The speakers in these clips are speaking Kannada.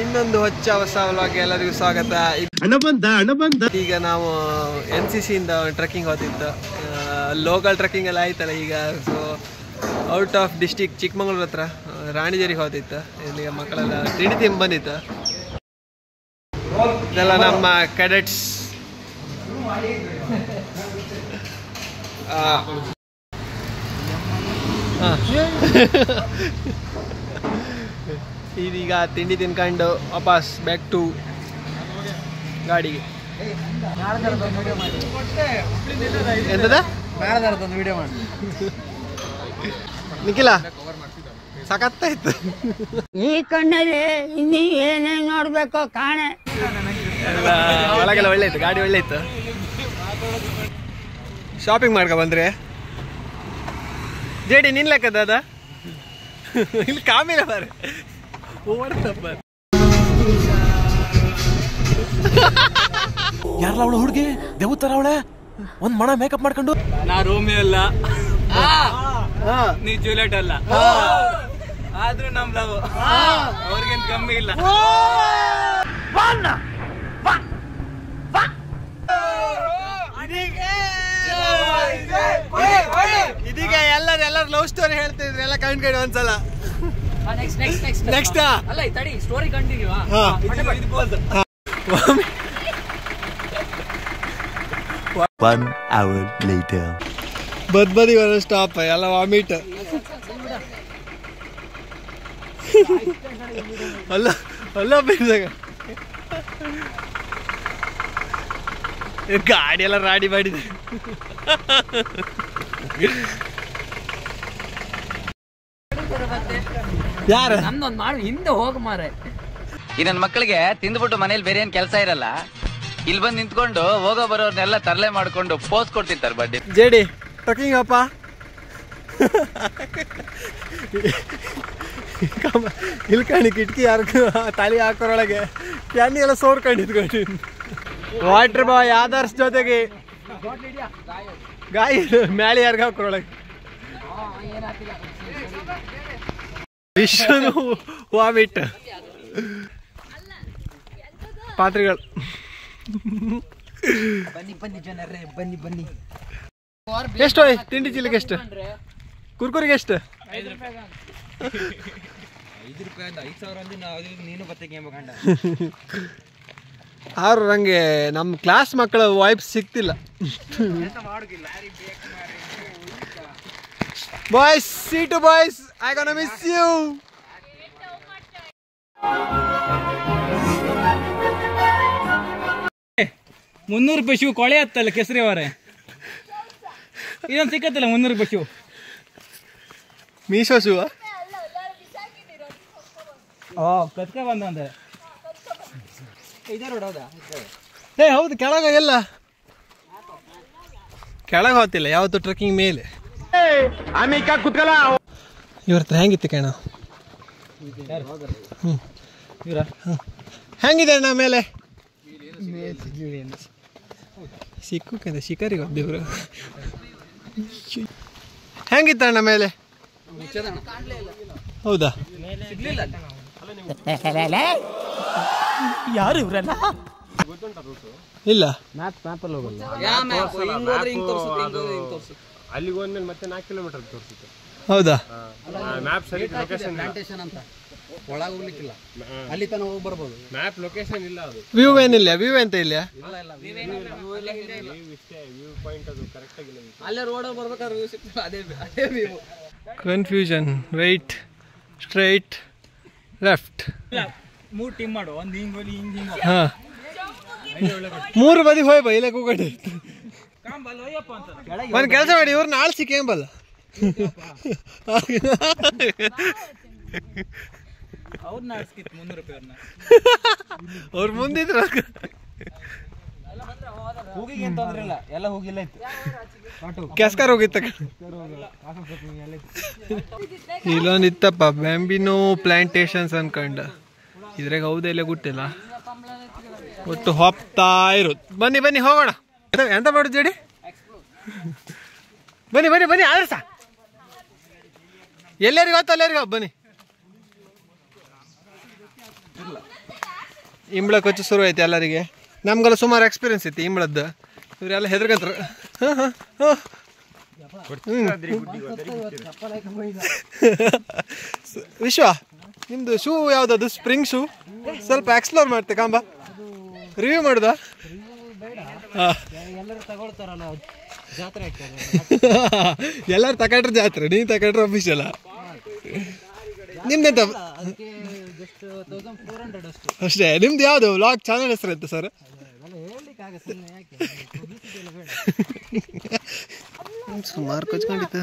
ಇನ್ನೊಂದು ಹೊಸ ವ್ಲಾಗ್ ಎಲ್ಲರಿಗೂ ಸ್ವಾಗತ. ಈಗ ನಾವು NCC ಇಂದ ಟ್ರೆಕ್ಕಿಂಗ್ ಹೋಗ್ತಿತ್ತು. ಲೋಕಲ್ ಟ್ರೆಕ್ಕಿಂಗ್ ಎಲ್ಲ ಆಯ್ತಲ್ಲ ಈಗ. So out of district Chikmagalur ಹತ್ರ ರಾಣಿಜೇರಿಗೆ ಹೋಗ್ತಿತ್ತು. ಇಲ್ಲಿಗ ಮಕ್ಕಳೆಲ್ಲ ತಿಂಡಿ ತಿಂದು ಬಂದಿತ್ತು. ಇದೆಲ್ಲ ನಮ್ಮ ಕ್ಯಾಡೆಟ್ಸ್. ಇದೀಗ ತಿಂಡಿ ತಿನ್ಕೊಂಡು ವಾಪಸ್ ಬ್ಯಾಕ್ ಟು ಗಾಡಿಗೆ. ಎಂತದ ವಿಡಿಯೋ ಮಾಡಿ ನಿಖಿಲ ಸಖತ್ತಾಯ್ತು. ಈ ಕಣ್ಣಲ್ಲಿ ಇನ್ನೀ ಏನೇನು ನೋಡ್ಬೇಕು ಕಾಣೆ. ಒಳಗೆಲ್ಲ ಒಳ್ಳೆ ಇತ್ತು, ಗಾಡಿ ಒಳ್ಳೆ ಇತ್ತು. ಶಾಪಿಂಗ್ ಮಾಡ್ಕೊ ಬಂದ್ರೆ ಜೇಡಿ ನಿನ್ ಲೆಕ್ಕದ ಇಲ್ಲಿ ಕಾಮಿಲ್ಲ ಬಾರೆ ಓಡ್ತಪ್ಪ. ಯಾರಲ್ಲ ಅವಳು ಹುಡುಗಿ ದೇವತರ ಅವಳೆ ಒಂದ್ ಮಣ ಮೇಕಪ್ ಮಾಡ್ಕೊಂಡು. ನಾ ರೋಮಿ ಅಲ್ಲ, ನೀ ಜೂಲಿಯಟ್ ಅಲ್ಲ, ಆದ್ರೂ ನಮ್ ಲವ್ ಅವ್ರಿಗೇನ್ ಕಮ್ಮಿ ಇಲ್ಲ. ಇದೀಗ ಎಲ್ಲರೂ ಲವ್ ಸ್ಟೋರಿ ಹೇಳ್ತಿದ್ರು ಎಲ್ಲ ಕಣ್ಕಡಿ ಒಂದ್ಸಲ. ನೆಕ್ಸ್ಟ್ ಅಲ್ಲ ತಡಿ story continue. One hour later. ಬದಿ ಬರೋ ಸ್ಟಾಪ್ ಎಲ್ಲ ವಾಮಿಟ್. ಅಲ್ಲ ಬೈದಾಗ ಗಾಡಿ ಎಲ್ಲ ರಾಡಿ ಮಾಡಿದೆ. ಯಾರ ನಮ್ದೊಂದ್ ಮಾಡು ಹಿಂದೆ ಹೋಗ ಮಾರೆ. ಈ ನನ್ನ ಮಕ್ಕಳಿಗೆ ತಿಂದ್ಬಿಟ್ಟು ಮನೇಲಿ ಬೇರೆ ಏನ್ ಕೆಲಸ ಇರಲ್ಲ, ಇಲ್ಲಿ ಬಂದು ನಿಂತ್ಕೊಂಡು ಹೋಗೋ ಬರೋರ್ನೆಲ್ಲ ತರಲೆ ಮಾಡ್ಕೊಂಡು ಪೋಸ್ ಕೊಡ್ತಿರ್ತಾರೆ. ಬಡ್ಡಿ ಜೇಡಿ ಟ್ರಕ್ಕಿಂಗ್ ಅಪ್ಪ. ಇಲ್ಕಂಡು ಕಿಟಕಿ ಯಾರು ತಲೆ ಹಾಕೋರೊಳಗೆ ಕ್ಯಾನಿ ಎಲ್ಲ ಸೋರ್ಕೊಂಡು ಇದ್ಕೊಂಡು ವಾಟರ್ ಬಾಯ್ ಆದರ್ಶ್ ಜೊತೆಗೆ ಗಾಯಿ ಮ್ಯಾಲೆ ಯಾರ್ಗ ಹಾಕೋರೊಳಗೆ ವಿಶ್ವನು ವಾಮಿಟ್ ಪಾತ್ರೆಗಳು. ಬನ್ನಿ ಜನರೇ ಬನ್ನಿ. ಎಷ್ಟು ತಿಂಡಿ ಚೀಲಿಗೆ ಎಷ್ಟು? ಕುರ್ಕುರಿಗೆ ಎಷ್ಟು? 5 ರೂಪಾಯಿ 5,000 ನೀನು ಬತ್ತಕ್ಕೆ ಬೇಕಂಡ. ಆರು ನಂಗೆ ನಮ್ಮ ಕ್ಲಾಸ್ ಮಕ್ಕಳ ವೈಫ್ ಸಿಗ್ತಿಲ್ಲ. Boys, see to boys, I gonna miss you. ₹300 ಶಿವ್ ಕೊಳೆ ಹತ್ತಲ್ಲ ಕೆಸರಿ ಅವರೇ. ಇದೊಂದು ಸಿಕ್ಕತ್ತಲ್ಲ ₹300 ಶಿವ್. ಮೀಶೋ ಶಿವ ಕತ್ಕ ಬಂದಂದ್ರೆ ಹೌದು. ಕೆಳಗೆಲ್ಲ ಕೆಳಗೆ ಹೋಗ್ತಿಲ್ಲ ಯಾವತ್ತು ಟ್ರೆಕ್ಕಿಂಗ್ ಮೇಲೆ. ಇವ್ರ ಹತ್ರ ಹೆಂಗಿತ್ತು ಕಣ? ಹೆಂಗಿದೆ ಅಣ್ಣ ಮೇಲೆ? ಸಿಕ್ಕುಕಂತ ಶಿಕಾರಿಗೆ ಹೋಗ್ದೇವ್ರು. ಹೆಂಗಿತ್ತಣ್ಣ ಮೇಲೆ? ಹೌದಾ? ಯಾರು ಇವ್ರಲ್ಲ? ಇಲ್ಲ ಅಲ್ಲಿಗೆ ಹೋದ್ಮೇಲೆ ಮತ್ತೆ 4 ಕಿಲೋಮೀಟರ್ ತೋರಿಸುತ್ತೆ. ಹೌದಾ? ಮ್ಯಾಪ್ ಸರಿ ಲೊಕೇಶನ್ ಒಳಗೆ ಹೋಗ್ಲಿಕ್ಕಿಲ್ಲ, ಅಲ್ಲಿ ತನಕ ಹೋಗಿ ಬರ್ಬೋದು. ಮ್ಯಾಪ್ ಲೊಕೇಶನ್ ಇಲ್ಲ, ಅದು ವ್ಯೂ ಏನಿಲ್ಲ. ವ್ಯೂ ಎಂತ ಇಲ್ಲ, ವ್ಯೂ ಪಾಯಿಂಟ್ ಅದು ಕರೆಕ್ಟ್ ಆಗಿಲ್ಲ. ಅಲ್ಲೇ ರೋಡ್ ಬರ್ಬೇಕಾದ್ರೆ ವ್ಯೂ ಸಿಗ್ತದೆ, ಅದೇ view. Confusion. Right, straight, left. 3 team ಮಾಡು, ಒಂದು ಹಿಂಗೋಲಿ ಹಿಂಗ. ಹಾ, 3 ಬದಿ ಹೋಯ್ ಬಾ. ಇಲ್ಲ ಕೂಗಡೆ ಒಂದು ಕೆಲಸ ಮಾಡಿ, ಇವ್ರನ್ನ ಆಳ್ಸಿ ಕೇಂಬಲ್ಲ. ಅವ್ರನ್ನ ಆಡ್ಸ್ಕಿತ್ತು ₹300 ಅವ್ರ ಮುಂದಿದ್ರು ಹೋಗಿಗೆ ಅಂತ ಅಂದ್ರಲ್ಲ, ಎಲ್ಲ ಹೋಗಿಲ್ಲ ಇತ್ತು. ಕೆಸ್ಕರ್ ಹೋಗಿತ್ತ. ಇಲ್ಲೊಂದು ಇತ್ತಪ್ಪ ಬ್ಯಾಂಬಿನೋ ಪ್ಲಾಂಟೇಶನ್ಸ್ ಅನ್ಕಂಡ. ಇದ್ರಾಗ ಹೌದೆಲ್ಲ ಗೊತ್ತಿಲ್ಲ, ಒಟ್ಟು ಹೋಗ್ತಾ ಇರೋದು. ಬನ್ನಿ ಹೋಗೋಣ. ಎಂತ ಮಾಡೋದು ಜಡಿ? ಬನ್ನಿ ಆದರ್ಸ. ಎಲ್ಲರಿಗೂ ಹೊತ್ತು ಅಲ್ಲರಿಗೂ ಬನ್ನಿ. ಇಂಬಳ ಕೊಚ್ಚು ಶುರು ಐತೆ ಎಲ್ಲರಿಗೆ. ನಮ್ಗೆಲ್ಲ ಸುಮಾರು ಎಕ್ಸ್ಪೀರಿಯನ್ಸ್ ಐತಿ ಇಂಬಳದ್ದು. ಇವರೆಲ್ಲ ಹೆದರ್ಕಂತಾರೆ. ವಿಶ್ವ, ನಿಮ್ದು ಶೂ ಯಾವ್ದದು? Spring shoe. ಸ್ವಲ್ಪ ಎಕ್ಸ್ಪ್ಲೋರ್ ಮಾಡ್ತೆ ಕಾಂಬ, ರಿವ್ಯೂ ಮಾಡುದಾ? ಎಲ್ಲರೂ ತಗೊಂಡ್ರೆ ಜಾತ್ರೆ, ನೀವು ತಗೊಂಡ್ರೆ ಅಫಿಷಿಯಲ್. ನಿಮ್ದೆಂತ ಅಷ್ಟೇ? ನಿಮ್ದು ಯಾವುದು ವ್ಲಾಗ್ ಚಾನಲ್ ಹೆಸರು ಅಂತ ಸರ್? ಸುಮಾರು ಕೊಚ್ಕೊಂಡಿತ್ತು.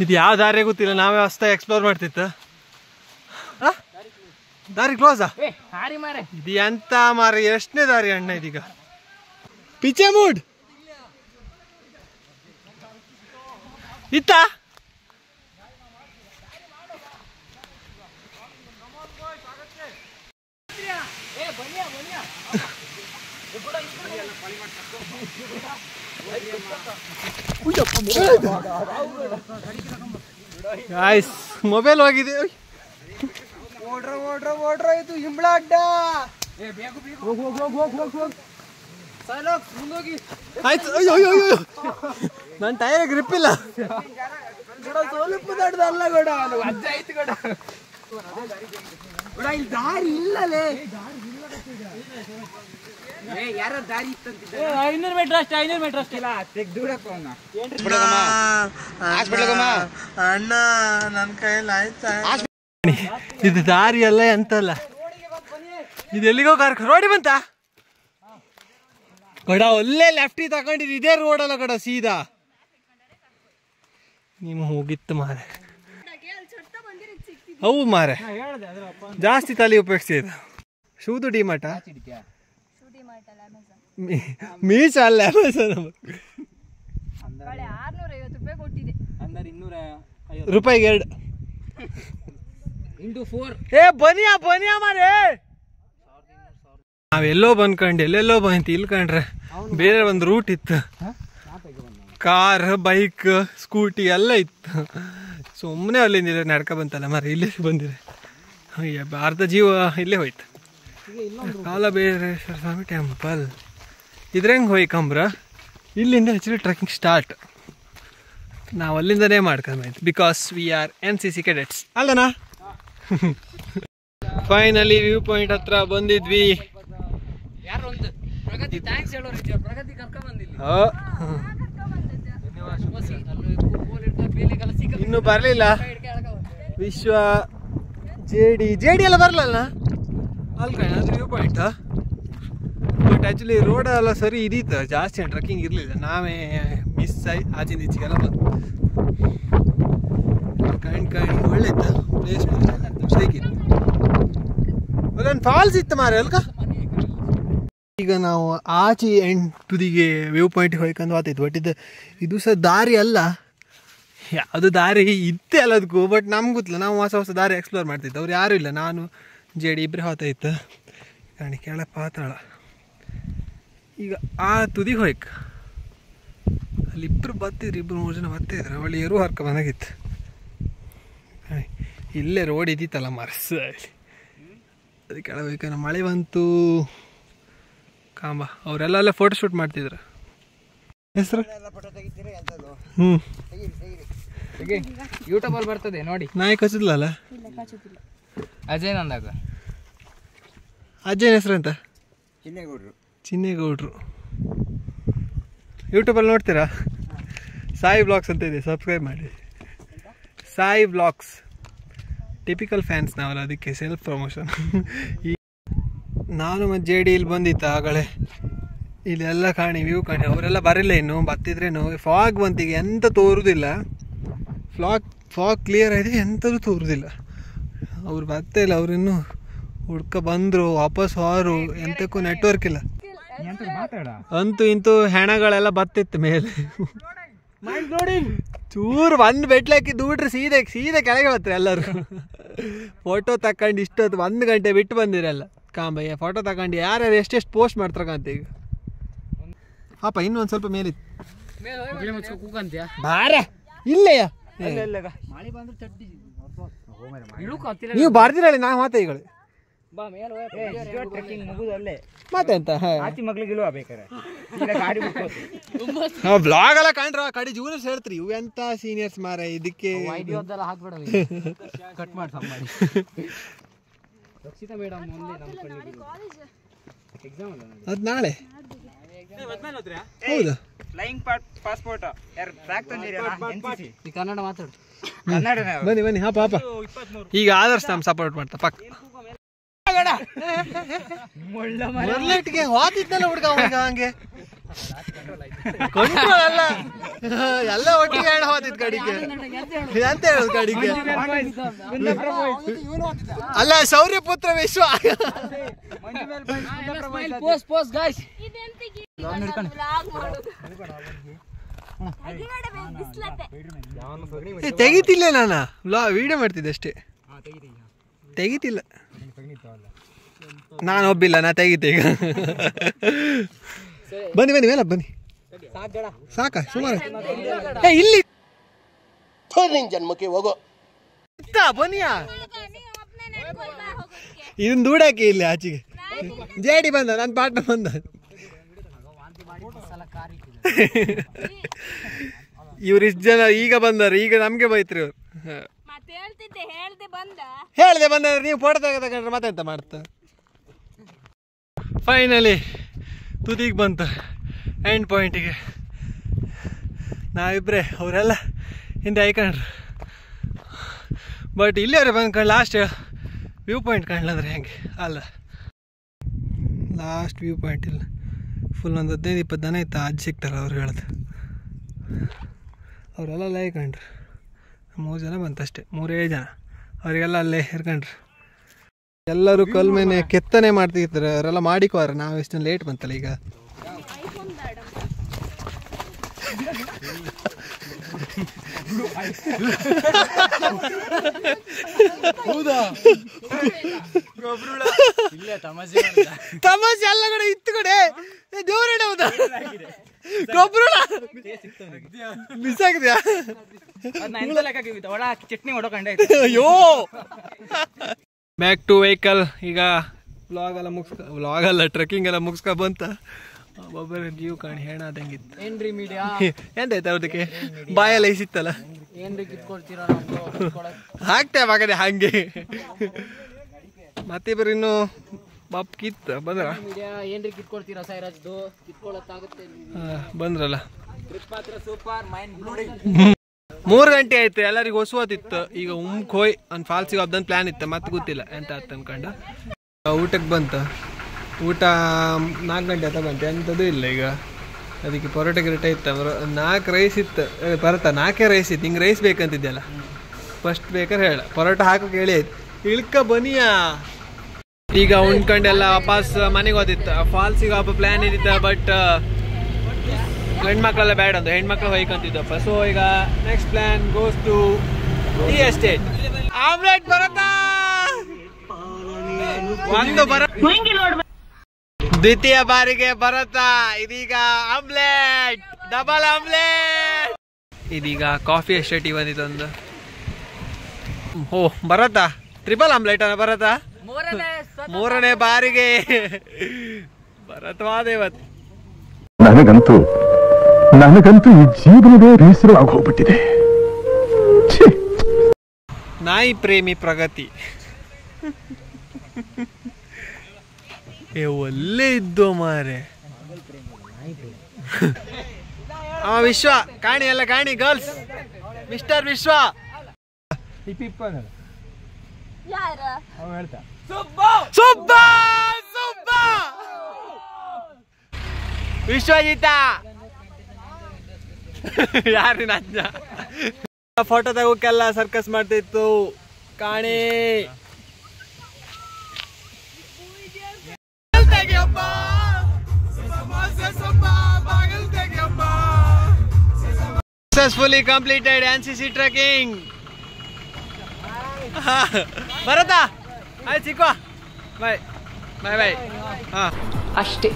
ಇದು ಯಾವ ದಾರಿ ಗೊತ್ತಿಲ್ಲ, ನಾವೇ ಹೊಸ್ತಾಗಿ ಎಕ್ಸ್ಪ್ಲೋರ್ ಮಾಡ್ತಿತ್ತು. ದಾರಿ ಕ್ಲೋಸಾ? ಇದು ಎಂತ ಮಾರ, ಎಷ್ಟನೇ ದಾರಿ ಅಣ್ಣ ಇದೀಗ? ಪಿಚೆ ಮೂಡ್ ಇತ್ತ? ಮೊಬೈಲ್ ಹೋಗಿದೆ. ಓಡ್ರ ಇದು ಹಿಂಬಳ ಅಡ್ಡ. ಆಯ್ತು. ಅಯ್ಯೋ ನನ್ನ ಟೈರ್ ಗ್ರಿಪ್ ಇಲ್ಲ. ಸ್ವಲ್ಪ ದೊಡ್ಡದಲ್ಲ ಗೋಡ, ಅಜ್ಜ ಆಯ್ತು ಗೋಡ. ಇಲ್ಲಿ ದಾರಿ ಇಲ್ಲಲೇ. 500 ಮೀಟರ್ ಅಷ್ಟೇ, 500 ಮೀಟರ್ ಅಷ್ಟೇ. ಅಣ್ಣ ನನ್ನ ಕೈಯಲ್ಲಿ ಆಯ್ತಾ? ಇದು ದಾರಿ ಅಲ್ಲ ಎಂತಲ್ಲ, ಇದು ಎಲ್ಲಿಗೋ ರೋಡಿ ಬಂತ ಗಡ. ಒಳ್ಳೆ ಲೆಫ್ಟಿ ತಗೊಂಡಿದ್ದು ಇದೇ ರೋಡಲ್ಲ ಗಡ, ಸೀದಾ ನಿಮ್ಮ ಹೋಗಿತ್ತು ಮಾರೆ. ಅವು ಮಾರೆ ಜಾಸ್ತಿ ತಲೆ ಉಪಯೋಗಿಸಿದ. ಶೂದು ಡಿಮಾರ್ಟ, ಮೀಚ ಅಲ್ಲ ಅಮೆಝಾನ್. ರೂಪಾಯಿಗೆ 2 ಇಂಟು 4. ಏ ಬನಿಯಾ ಮಾರೇ. ನಾವೆಲ್ಲೋ ಬಂದ್ಕೊಂಡು ಎಲ್ಲೆಲ್ಲೋ ಬಂತು. ಇಲ್ಲಿ ಕಂಡ್ರೆ ಬೇರೆ ಒಂದು ರೂಟ್ ಇತ್ತು. ಕಾರ್, ಬೈಕ್, ಸ್ಕೂಟಿ ಎಲ್ಲ ಇತ್ತು. ಸುಮ್ಮನೆ ಅಲ್ಲಿಂದ ನಡ್ಕ ಬಂತಲ್ಲ ಮರ, ಇಲ್ಲೇ ಬಂದಿದೆ. ಅರ್ಧ ಜೀವ ಇಲ್ಲೇ ಹೋಯ್ತು. ಕಾಲಭೈರೇಶ್ವರ ಸ್ವಾಮಿ ಟೆಂಪಲ್ ಇದ್ರಂಗೆ ಹೋಯ್ಕಂಬ್ರ. ಇಲ್ಲಿಂದ ಆ್ಯಕ್ಚುಲಿ ಟ್ರೆಕ್ಕಿಂಗ್ ಸ್ಟಾರ್ಟ್. ನಾವು ಅಲ್ಲಿಂದನೇ ಮಾಡ್ಕೊಂಬಾಯ್ತು, because we are NCC cadets ಅಲ್ಲನಾ. ಫೈನಲಿ ವ್ಯೂ ಪಾಯಿಂಟ್ ಹತ್ರ ಬಂದಿದ್ವಿ. ಇನ್ನು ಬರ್ಲಿಲ್ಲ ವಿಶ್ವ, JD ಎಲ್ಲ ಬರಲ್ಲ ಅಲ್ಲಿ ಕಣ. ಅದು view point. But actually road ಎಲ್ಲ ಸರಿ ಇದಿತ್ತು, ಜಾಸ್ತಿ ಟ್ರೆಕ್ಕಿಂಗ್ ಇರಲಿಲ್ಲ. ನಾವೇ ಮಿಸ್ ಆಗಿ ಆಚಿಂದ ಈಚೆಗೆಲ್ಲ ಬಂದು ಕಂಡು ಒಳ್ಳೆ ಇತ್ತು ಪ್ಲೇಸ್. ಹೇಗಿತ್ತು? ಅಲ್ಲೊಂದು ಫಾಲ್ಸ್ ಇತ್ತು ಮಾರೆ ಅಲ್ಕ. ಈಗ ನಾವು ಆಚೆ ತುದಿಗೆ ವ್ಯೂ ಪಾಯಿಂಟಿಗೆ ಹೋಯ್ಕೊಂಡು ಆತೈತು. ಬಟ್ ಇದು ಸಹ ದಾರಿ ಅಲ್ಲ, ಯಾವುದು ದಾರಿ ಇತ್ತೆ ಅಲ್ಲ ಅದಕ್ಕೂ. ಬಟ್ ನಮ್ಗೆ ಗೊತ್ತಿಲ್ಲ, ನಾವು ಹೊಸ ದಾರಿ ಎಕ್ಸ್ಪ್ಲೋರ್ ಮಾಡ್ತಿತ್ತು. ಅವ್ರು ಯಾರೂ ಇಲ್ಲ, ನಾನು JD ಇಬ್ಬರೇ ಹೋಗ್ತಾಯಿತ್ತು. ಕಾಣಿ ಕೆಳ ಪಾತಾಳ. ಈಗ ಆ ತುದಿಗೆ ಹೋಯ್ಕ ಅಲ್ಲಿ ಇಬ್ಬರು ಬರ್ತಿದ್ರು, 2-3 ಜನ ಬರ್ತಿದ್ರು. ಅವಳು ಏರು ಹರ್ಕ ಬಂದಾಗಿತ್ತು. ಇಲ್ಲೇ ರೋಡ್ ಇದ್ದಿತ್ತಲ್ಲ ಮರ್ಸ, ಅದಕ್ಕೆ ಕೆಳಗೆ ಹೋಯ್ಕ. ಮಳೆ ಬಂತು ಕಾಂಬ. ಅವರೆಲ್ಲ ಫೋಟೋ ಶೂಟ್ ಮಾಡ್ತಿದ್ರು. ಹೆಸರು ಯೂಟ್ಯೂಬ್ ಅಲ್ಲಿ ಬರ್ತದೆ ನೋಡಿ. ನಾಯಿ ಕಚ್ಚದ್ಲಲ್ಲ ಅಜಯ್ ನಂದಾಗ. ಅಜ್ಜನ ಹೆಸರು ಅಂತ? ಚಿನ್ನೇಗೌಡ್ರು. ಯೂಟ್ಯೂಬಲ್ಲಿ ನೋಡ್ತೀರಾ? ಸಾಯಿ ಬ್ಲಾಗ್ಸ್ ಅಂತ ಇದೆ, ಸಬ್ಸ್ಕ್ರೈಬ್ ಮಾಡಿ. ಸಾಯಿ ಬ್ಲಾಗ್ಸ್ ಟಿಪಿಕಲ್ ಫ್ಯಾನ್ಸ್ ನಾವಲ್ಲ, ಅದಕ್ಕೆ ಸೆಲ್ಫ್ ಪ್ರಮೋಷನ್. ನಾನು ಮತ್ತು JD ಇಲ್ಲಿ ಬಂದಿತ್ತು ಆಗಲೇ. ಇಲ್ಲೆಲ್ಲ ಕಾಣಿ ವ್ಯೂ ಕಾಣಿ. ಅವರೆಲ್ಲ ಬರಲಿಲ್ಲ, ಇನ್ನು ಬರ್ತಿದ್ರೇನು. ಫಾಗ್ ಬಂತೀಗ ಎಂತ ತೋರುದಿಲ್ಲ. ಫಾಗ್ ಕ್ಲಿಯರ್ ಆಗಿದೆ, ಎಂಥದ್ದು ತೋರುದಿಲ್ಲ. ಅವ್ರು ಬರ್ತಾ ಇಲ್ಲ, ಅವ್ರಿನ್ನೂ ಹುಡ್ಕ ಬಂದರು ವಾಪಸ್ ಹೋರು. ಎಂತಕ್ಕೂ ನೆಟ್ವರ್ಕ್ ಇಲ್ಲ. ಅಂತೂ ಇಂತೂ ಹೆಣಗಳೆಲ್ಲ ಬತ್ತಿತ್ತು ಮೇಲೆ. ಚೂರು ಒಂದು ಬೆಟ್ಲಾಕಿ ದೂಡ್ರೆ ಸೀದಾ ಕೆಳಗೆ ಬರ್ತಾರೆ ಎಲ್ಲರೂ. ಫೋಟೋ ತಕೊಂಡು ಇಷ್ಟೊತ್ತು 1 ಗಂಟೆ ಬಿಟ್ಟು ಬಂದಿರಲ್ಲ ಕಾಂಬಯ್ಯ. ಫೋಟೋ ತಗೊಂಡು ಯಾರ್ಯಾರು ಎಷ್ಟೆಷ್ಟು ಪೋಸ್ಟ್ ಮಾಡ್ತಾರಂತ. ಈಗ ಅಪ್ಪ ಇನ್ನೊಂದು ಸ್ವಲ್ಪ ಮೇಲಿತ್ತು ಬಾರ ಇಲ್ಲೆಯ ನೀವು ಬಾರ್ದಿರ ಹೇಳಿ ನಾ ಮಾತೆ ಈಗಳು ಮತ್ತೆ ಎಂತ ಬ್ಲಾಗ್ ಎಲ್ಲ ಕಾಣ್ರ ಕಡಿ ಜೂನಿಯರ್ಸ್ ಹೇಳ್ತ್ರಿ ಇವು ಎಂತ ಸೀನಿಯರ್ಸ್ ಮಾರ ಇದಕ್ಕೆ ಕಟ್ ಮಾಡಿ ರಕ್ಷಿತಾ ಮೇಡಮ್ ಎಕ್ಸಾಮ್ ಅದು ನಾಳೆ ಹೌದು ಫ್ಲೈಯಿಂಗ್ ಪಾಸ್ಪೋರ್ಟ್ ಯಾರು ಟ್ರ್ಯಾಕ್ ತಂದಿರಿ ಕನ್ನಡ ಮಾತಾಡು ಕನ್ನಡ ಬನ್ನಿ ಬನ್ನಿ ಹಾ ಪಾಪ ಈಗ ಆದರ್ಶ ನಮ್ ಸಪೋರ್ಟ್ ಮಾಡ್ತಾ ಪಕ್ಕ ಮೊದಲಿಟ್ಟಿಗೆ ಹೋತಿದ್ನಲ್ಲ ಹುಡುಗ ಹುಡುಗ ಹಂಗೆ ಕಂಟ್ರೋಲ್ ಅಲ್ಲ ಎಲ್ಲ ಒಟ್ಟಿಗೆ ಹೇಳ ಹೋತಿದ್ ಕಡಿಗೆ ಎಂತ ಹೇಳುದು ಕಡಿಗೆ ಅಲ್ಲ ಶೌರ್ಯ ಪುತ್ರ ವಿಶ್ವ ತೆಗಿತಿಲ್ಲ ನಾನು ವಿಡಿಯೋ ಮಾಡ್ತಿದ್ದೆ ಅಷ್ಟೇ ತೆಗಿತಿಲ್ಲ ನಾನು ಒಬ್ಬಿಲ್ಲ ನಾ ತೆಗಿತೆ ಈಗ ಬನ್ನಿ ಬನ್ನಿ ಮೇಲೆ ಬನ್ನಿ ಸಾಕ ಸುಮಾರು ಇಲ್ಲಿ ಜನ್ಮಕ್ಕೆ ಹೋಗೋ ಬನ್ನಿಯಾ ಇದನ್ನ ದೂಡಾಕಿ ಇಲ್ಲಿ ಆಚೆಗೆ ಜೇಡಿ ಬಂದ ನನ್ನ ಪಾಠ ಬಂದ ಇವ್ರು ಇಷ್ಟು ಜನ ಈಗ ಬಂದಾರ ಈಗ ನಮ್ಗೆ ಬೈತ್ರಿ ಇವ್ರು ಹೇಳ್ದೆ ಬಂದ್ರೆ ನೀವು ಫೋಟೋ ತಗೊಂಡ್ರೆ ಮತ್ತೆ ಎಂತ ಮಾಡ್ತ ಫೈನಲಿ ತುದಿಗೆ ಬಂತು ಎಂಡ್ ಪಾಯಿಂಟಿಗೆ ನಾವಿಬ್ಬರೇ ಅವರೆಲ್ಲ ಹಿಂದೆ ಐಕೊಂಡ್ರು ಬಟ್ ಇಲ್ಲಿಯವ್ರೆ ಬಂದ್ಕೊಂಡು ಲಾಸ್ಟ್ ವ್ಯೂ ಪಾಯಿಂಟ್ ಕಾಣ್ಲಂದ್ರೆ ಹೆಂಗೆ ಅಲ್ಲ ಲಾಸ್ಟ್ ವ್ಯೂ ಪಾಯಿಂಟ್ ಇಲ್ಲ ಫುಲ್ ಒಂದು 15-20 ಜನ ಇತ್ತು ಅಜ್ಜಿ ಸಿಗ್ತಾರೆ ಅವ್ರು ಹೇಳೋದು ಅವರೆಲ್ಲ ಅಲ್ಲೇ ಐಕೊಂಡ್ರು 3 ಜನ ಬಂತಷ್ಟೇ 3 ಜನ ಅವರಿಗೆಲ್ಲ ಅಲ್ಲೇ ಇರ್ಕೊಂಡ್ರು ಎಲ್ಲರೂ ಕಲ್ ಮೇಲೆ ಕೆತ್ತನೆ ಮಾಡ್ತಿರ್ತಾರೆ ಅವರೆಲ್ಲ ಮಾಡಿಕೋರ ನಾವು ಎಷ್ಟು ಲೇಟ್ ಬಂತಲ್ಲ ಈಗ ಹೌದಾ ತಮಾಷೆ ಎಲ್ಲ ಕಡೆ ಇತ್ತು ಕಡೆ ದೇವರೇ ಹೌದಾ ಗೊಬ್ಬರ ಮಿಸ್ ಆಗಿದ್ಯಾ ಚಟ್ನಿ ಹೊಡಕೊಂಡೆ ಅಯ್ಯೋ ಬ್ಯಾಕ್ ಟು ವೆಹಿಕಲ್ ಈಗ ವ್ಲಾಗ್ ಅಲ್ಲ ಟ್ರೆಕ್ಕಿಂಗ್ ಎಲ್ಲ ಮುಗಿಸ್ಕೊ ಬಂತ ಒಬ್ಬರ ಜೀವ ಕಾಣಿ ಹೆಣಾದಂಗಿತ್ತು ಏನ್ರಿ ಮೀಡಿಯಾ ಎಂತಾಯ್ತು ಅದಕ್ಕೆ ಬಾಯೆಲ್ಲ ಇಸಿತ್ತಲ್ಲ ಏನ್ರಿ ಕಿತ್ಕೊಳ್ತೀರಾ ಹಾಕ್ತೇ ಮಗನೆ ಹಂಗೆ ಮತ್ತೆ ಇಬ್ಬರು ಇನ್ನು ಬಾಪ್ ಕಿತ್ತ ಬಂದ್ರ ಏನ್ರಿ ಕಿತ್ಕೊಳ್ತೀರಾ ಸೈರಾಜ್ದು ಕಿತ್ಕೊಳ್ಳೋತ್ತಾಗುತ್ತೆ ಬಂದ್ರಲ್ಲ ಟ್ರಿಪ್ ಮಾತ್ರ ಸೂಪರ್ ಮೈಂಡ್ ಬ್ಲೋಯಿಂಗ್ 3 ಗಂಟೆ ಆಯ್ತು ಎಲ್ಲರಿಗೂ ಹೊಸುವತ್ತಿತ್ತು ಈಗ ಹೋಯ್ ಒಂದು ಫಾಲ್ಸಿಗೆ ಹೋಗ್ದಂತ ಪ್ಲಾನ್ ಇತ್ತು ಮತ್ತೆ ಗೊತ್ತಿಲ್ಲ ಎಂತ ಆಯ್ತು ಅನ್ಕೊಂಡು ಊಟಕ್ಕೆ ಬಂತು ಊಟ 4 ಗಂಟೆ ಅಂತ ಬಂತು ಎಂಥದ್ದು ಇಲ್ಲ ಈಗ ಅದಕ್ಕೆ ಪರೋಟ ಗಿರೋಟ ಇತ್ತು 4 ರೈಸ್ ಇತ್ತು ಬರತ್ತಾ 4 ರೈಸ್ ಇತ್ತು ಹಿಂಗೆ ರೈಸ್ ಬೇಕಂತಿದ್ದೆಲ್ಲ ಫಸ್ಟ್ ಬೇಕಾದ್ರೆ ಹೇಳ ಪರೋಟ ಹಾಕೋಕೆ ಹೇಳಿ ಆಯ್ತು ಇಳ್ಕ ಬನಿಯಾ ಈಗ ಉಣ್ಕೊಂಡೆಲ್ಲ ವಾಪಸ್ ಮನೆಗೆ ಹೋದಿತ್ತು ಫಾಲ್ಸಿಗೆ ಹೋಗೋ ಪ್ಲ್ಯಾನ್ ಇದ್ದಿತ್ತು ಬಟ್ ಹೆಣ್ಮಕ್ಳೆಲ್ಲ ಬೇಡ ಅಂತ ಹೆಣ್ಮಕ್ಳು ಹೊಯ್ಕೊಂತಿದ್ದಪ್ಪ ಸೊ ಈಗ next plan goes to tea estate omelette ಬರತ್ತಾ ಒಂದು ದ್ವಿತೀಯ ಬಾರಿಗೆ ಬರತ್ತಾ ಇದೀಗ ಆಮ್ಲೆಟ್ ಡಬಲ್ ಆಮ್ಲೆಟ್ ಇದೀಗ ಕಾಫಿ ಎಸ್ಟೇಟಿಗೆ ಬಂದಿತ್ತೊಂದು ಓ ಬರತ್ತಾ ಟ್ರಿಪಲ್ ಆಮ್ಲೆಟ್ ಅನ್ನ ಬರತ್ತಾ 3ನೇ ಬಾರಿಗೆ ಬರತ್ವಾದೇವತ್ತು ನನಗಂತೂ ಈ ಜೀವನವೇ ಬೇಸರವಾಗಿ ಹೋಗ್ಬಿಟ್ಟಿದೆ ನಾಯಿ ಪ್ರೇಮಿ ಪ್ರಗತಿ ಒಳ್ಳೆ ಇದ್ದು ಮಾರೆ ವಿಶ್ವ ಕಾಣಿ ಎಲ್ಲ ಕಾಣಿ ಗರ್ಲ್ಸ್ ಮಿಸ್ಟರ್ ವಿಶ್ವ ವಿಶ್ವಜಿತ ಯಾರಿನ ಅಜ್ಜ ಫೋಟೋ ತಗೋಕೆಲ್ಲ ಸರ್ಕಸ್ ಮಾಡ್ತಿತ್ತು ಕಾಣಿ successfully completed NCC trekking ಬರತ್ತಾ ಆಯ್ತು ಸಿಕ್ಕೋ ಬಾಯ್ ಬಾಯ್ ಬಾಯ್ ಹಾಂ ಅಷ್ಟೇ